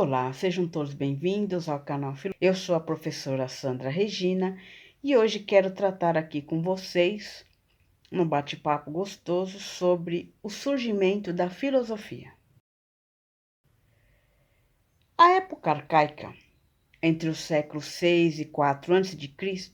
Olá, sejam todos bem-vindos ao canal Filosofia. Eu sou a professora Sandra Regina e hoje quero tratar aqui com vocês, num bate-papo gostoso, sobre o surgimento da filosofia. A época arcaica, entre os séculos 6 e 4 a.C.,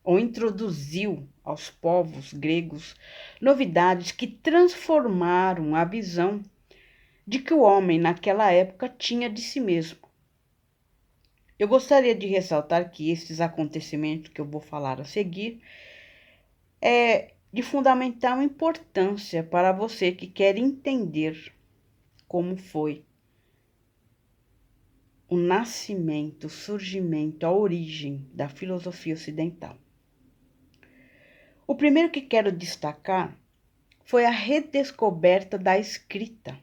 introduziu aos povos gregos novidades que transformaram a visão de que o homem naquela época tinha de si mesmo. Eu gostaria de ressaltar que esses acontecimentos que eu vou falar a seguir é de fundamental importância para você que quer entender como foi o nascimento, o surgimento, a origem da filosofia ocidental. O primeiro que quero destacar foi a redescoberta da escrita.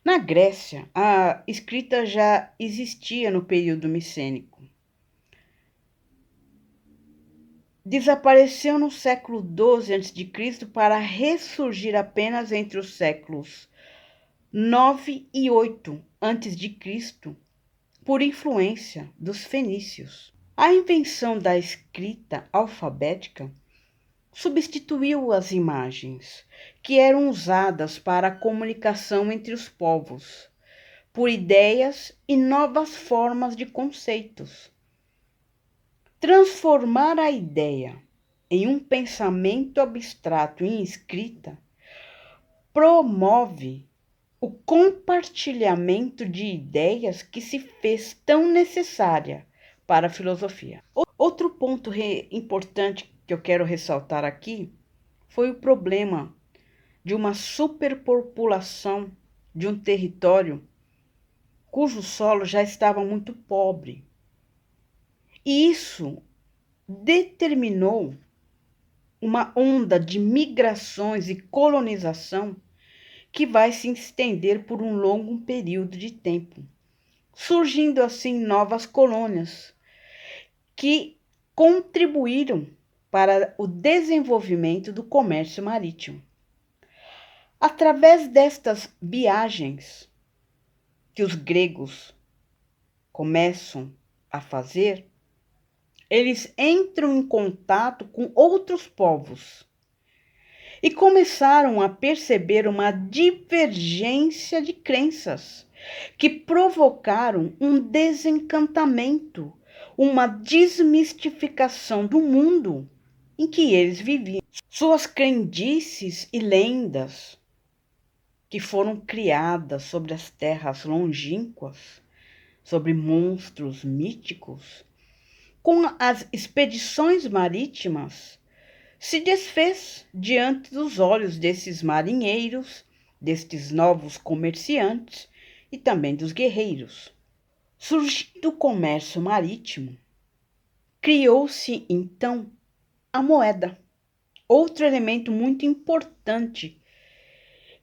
Na Grécia, a escrita já existia no período micênico. Desapareceu no século XII a.C. para ressurgir apenas entre os séculos 9 e 8 a.C., por influência dos fenícios. A invenção da escrita alfabética substituiu as imagens, que eram usadas para a comunicação entre os povos, por ideias e novas formas de conceitos. Transformar a ideia em um pensamento abstrato em escrita promove o compartilhamento de ideias que se fez tão necessária para a filosofia. Outro ponto importante que eu quero ressaltar aqui foi o problema de uma superpopulação de um território cujo solo já estava muito pobre. E isso determinou uma onda de migrações e colonização que vai se estender por um longo período de tempo, surgindo assim novas colônias que contribuíram para o desenvolvimento do comércio marítimo. Através destas viagens que os gregos começam a fazer, eles entram em contato com outros povos e começaram a perceber uma divergência de crenças que provocaram um desencantamento, uma desmistificação do mundo em que eles viviam. Suas crendices e lendas que foram criadas sobre as terras longínquas, sobre monstros míticos, com as expedições marítimas, se desfez diante dos olhos desses marinheiros, destes novos comerciantes e também dos guerreiros. Surgindo o comércio marítimo, criou-se então a moeda, outro elemento muito importante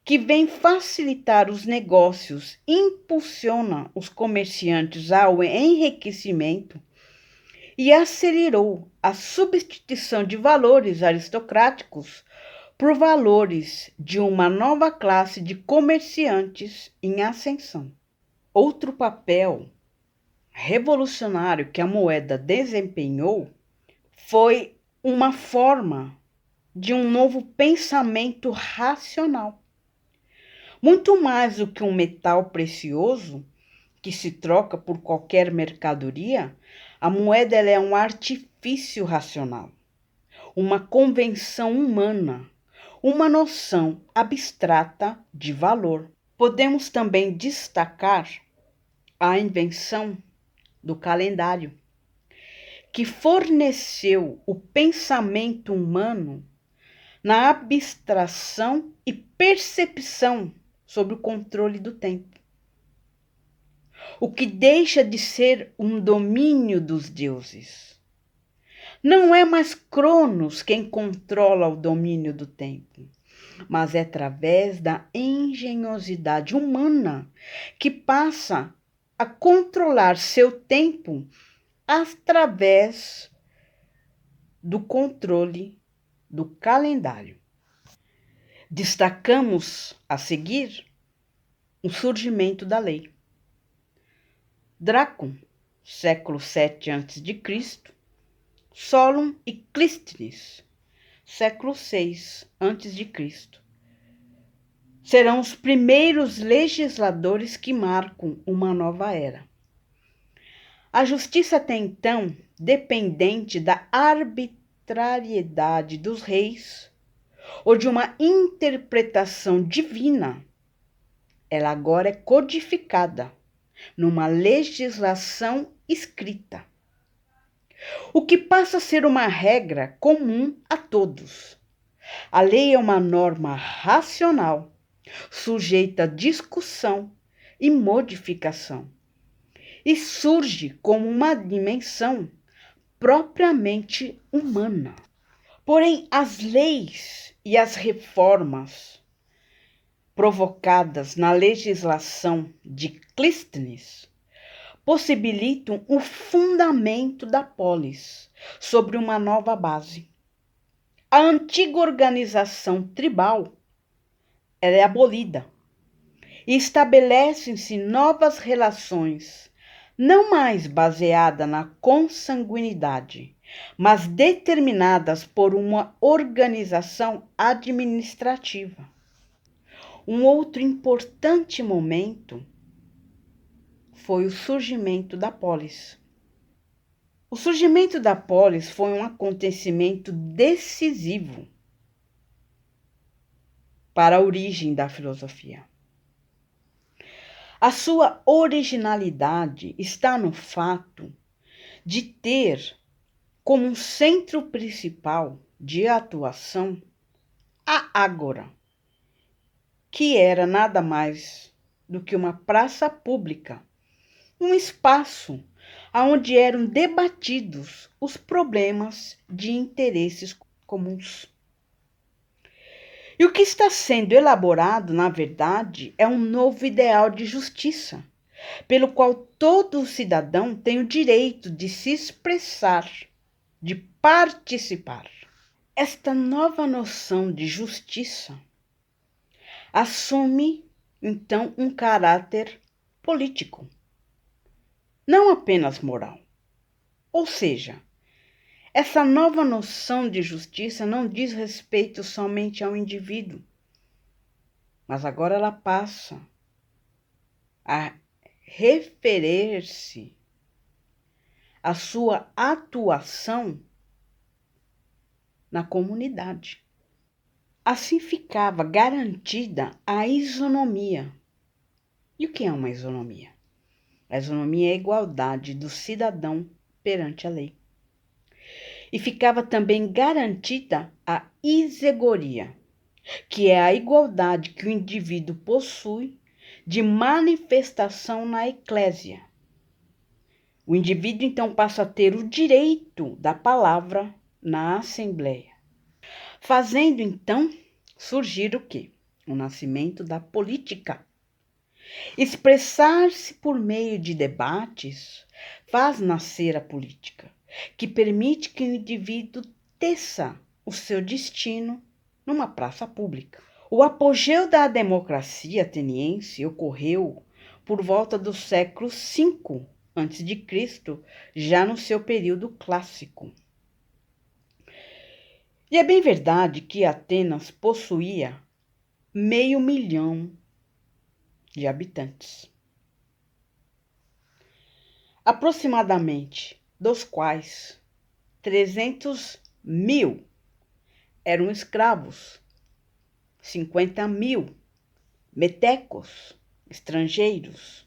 que vem facilitar os negócios, impulsiona os comerciantes ao enriquecimento e acelerou a substituição de valores aristocráticos por valores de uma nova classe de comerciantes em ascensão. Outro papel revolucionário que a moeda desempenhou foi uma forma de um novo pensamento racional. Muito mais do que um metal precioso que se troca por qualquer mercadoria, a moeda é um artifício racional, uma convenção humana, uma noção abstrata de valor. Podemos também destacar a invenção do calendário, que forneceu o pensamento humano na abstração e percepção sobre o controle do tempo, o que deixa de ser um domínio dos deuses. Não é mais Cronos quem controla o domínio do tempo, mas é através da engenhosidade humana que passa a controlar seu tempo através do controle do calendário. Destacamos a seguir o surgimento da lei. Drácon, século VII a.C., Solon e Clístenes, século VI a.C., serão os primeiros legisladores que marcam uma nova era. A justiça até então, dependente da arbitrariedade dos reis ou de uma interpretação divina, ela agora é codificada numa legislação escrita, o que passa a ser uma regra comum a todos. A lei é uma norma racional, sujeita a discussão e modificação, e surge como uma dimensão propriamente humana. Porém, as leis e as reformas provocadas na legislação de Clístenes possibilitam o fundamento da polis sobre uma nova base. A antiga organização tribal ela é abolida e estabelecem-se novas relações, não mais baseadas na consanguinidade, mas determinadas por uma organização administrativa. Um outro importante momento foi o surgimento da polis. O surgimento da polis foi um acontecimento decisivo para a origem da filosofia. A sua originalidade está no fato de ter como um centro principal de atuação a ágora, que era nada mais do que uma praça pública, um espaço onde eram debatidos os problemas de interesses comuns. E o que está sendo elaborado, na verdade, é um novo ideal de justiça, pelo qual todo cidadão tem o direito de se expressar, de participar. Esta nova noção de justiça assume, então, um caráter político, não apenas moral. Ou seja, essa nova noção de justiça não diz respeito somente ao indivíduo, mas agora ela passa a referir-se à sua atuação na comunidade. Assim ficava garantida a isonomia. E o que é uma isonomia? A isonomia é a igualdade do cidadão perante a lei. E ficava também garantida a isegoria, que é a igualdade que o indivíduo possui de manifestação na eclésia. O indivíduo, então, passa a ter o direito da palavra na assembleia, fazendo, então, surgir o quê? O nascimento da política. Expressar-se por meio de debates faz nascer a política, que permite que o indivíduo teça o seu destino numa praça pública. O apogeu da democracia ateniense ocorreu por volta do século V a.C., já no seu período clássico. E é bem verdade que Atenas possuía 500 mil de habitantes, aproximadamente dos quais 300 mil eram escravos, 50 mil metecos, estrangeiros.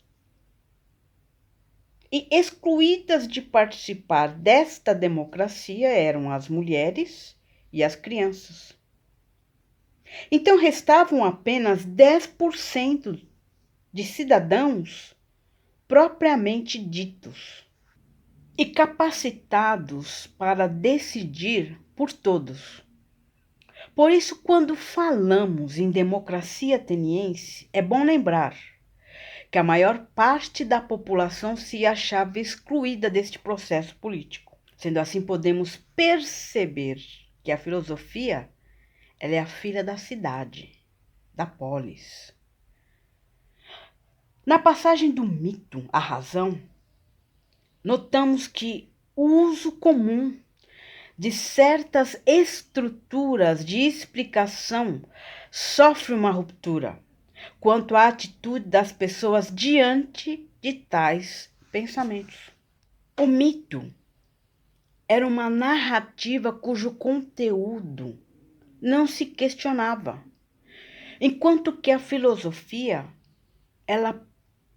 E excluídas de participar desta democracia eram as mulheres e as crianças. Então restavam apenas 10% de cidadãos propriamente ditos e capacitados para decidir por todos. Por isso, quando falamos em democracia ateniense, é bom lembrar que a maior parte da população se achava excluída deste processo político. Sendo assim, podemos perceber que a filosofia ela é a filha da cidade, da polis. Na passagem do mito à razão, notamos que o uso comum de certas estruturas de explicação sofre uma ruptura quanto à atitude das pessoas diante de tais pensamentos. O mito era uma narrativa cujo conteúdo não se questionava, enquanto que a filosofia, ela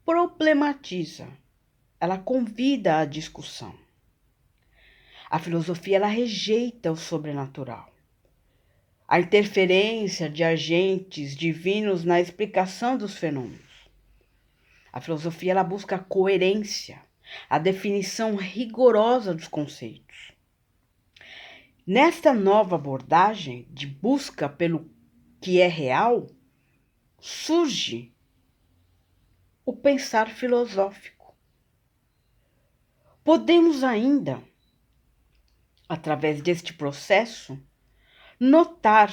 problematiza, ela convida à discussão. A filosofia, ela rejeita o sobrenatural, a interferência de agentes divinos na explicação dos fenômenos. A filosofia, ela busca a coerência, a definição rigorosa dos conceitos. Nesta nova abordagem de busca pelo que é real, surge o pensar filosófico. Podemos ainda, através deste processo, notar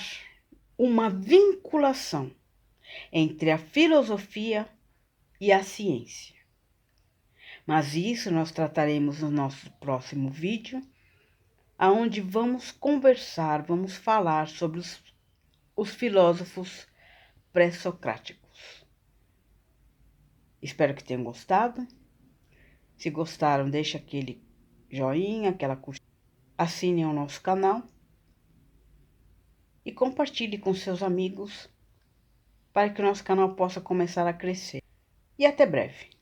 uma vinculação entre a filosofia e a ciência. Mas isso nós trataremos no nosso próximo vídeo, onde vamos conversar, vamos falar sobre os filósofos pré-socráticos. Espero que tenham gostado. Se gostaram, deixe aquele joinha, aquela curtida, assinem o nosso canal e compartilhe com seus amigos para que o nosso canal possa começar a crescer. E até breve.